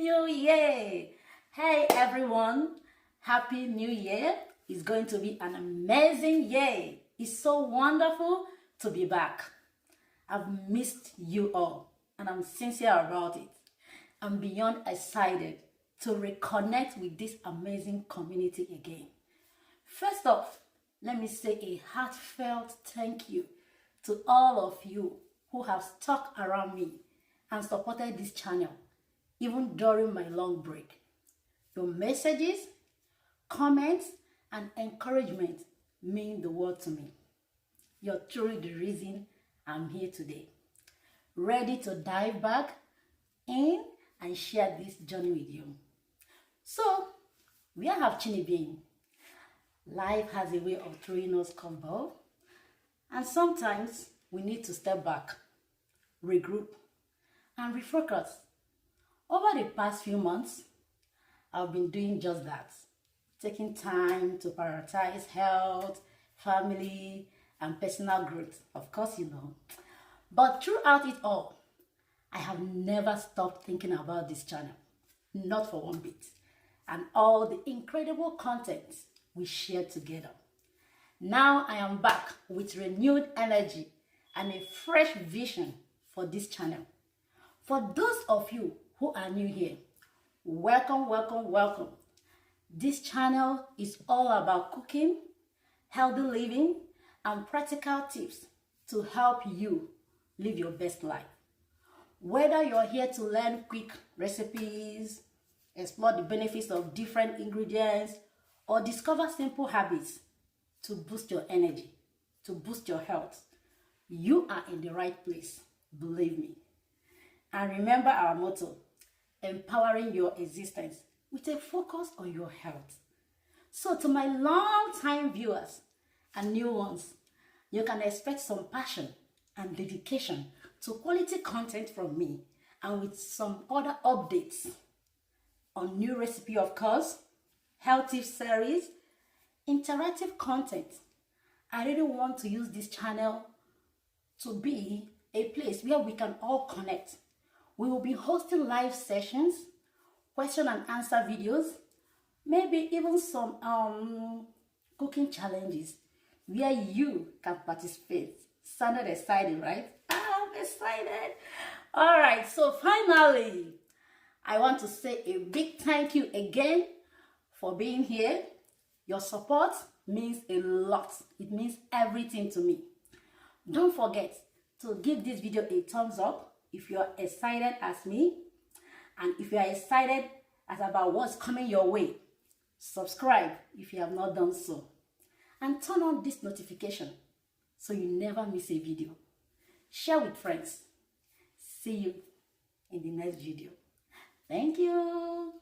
New Year! Hey everyone, Happy New Year! It's going to be an amazing year. It's so wonderful to be back. I've missed you all and I'm sincere about it. I'm beyond excited to reconnect with this amazing community again. First off, let me say a heartfelt thank you to all of you who have stuck around me and supported this channel, even during my long break. Your messages, comments, and encouragement mean the world to me. You're truly the reason I'm here today, ready to dive back in and share this journey with you. So, where have Chini been? Life has a way of throwing us curveball, and sometimes we need to step back, regroup, and refocus. Over the past few months, I've been doing just that, taking time to prioritize health, family, and personal growth. Of course, you know. But throughout it all, I have never stopped thinking about this channel, not for one bit, and all the incredible content we share together. Now I am back with renewed energy and a fresh vision for this channel. For those of you who are new here, welcome, welcome, welcome. This channel is all about cooking, healthy living, and practical tips to help you live your best life. Whether you're here to learn quick recipes, explore the benefits of different ingredients, or discover simple habits to boost your energy, to boost your health, you are in the right place, believe me. And remember our motto, empowering your existence with a focus on your health. So to my long-time viewers and new ones, you can expect some passion and dedication to quality content from me, and with some other updates on new recipe, of course, health tips series, interactive content. I really want to use this channel to be a place where we can all connect. We will be hosting live sessions, question and answer videos, maybe even some cooking challenges where you can participate. Sounded exciting, right? I'm excited. All right, so finally, I want to say a big thank you again for being here. Your support means a lot. It means everything to me. Don't forget to give this video a thumbs up if you're excited as me, and if you are excited as about what's coming your way. Subscribe if you have not done so, and turn on this notification so you never miss a video. Share with friends. See you in the next video. Thank you.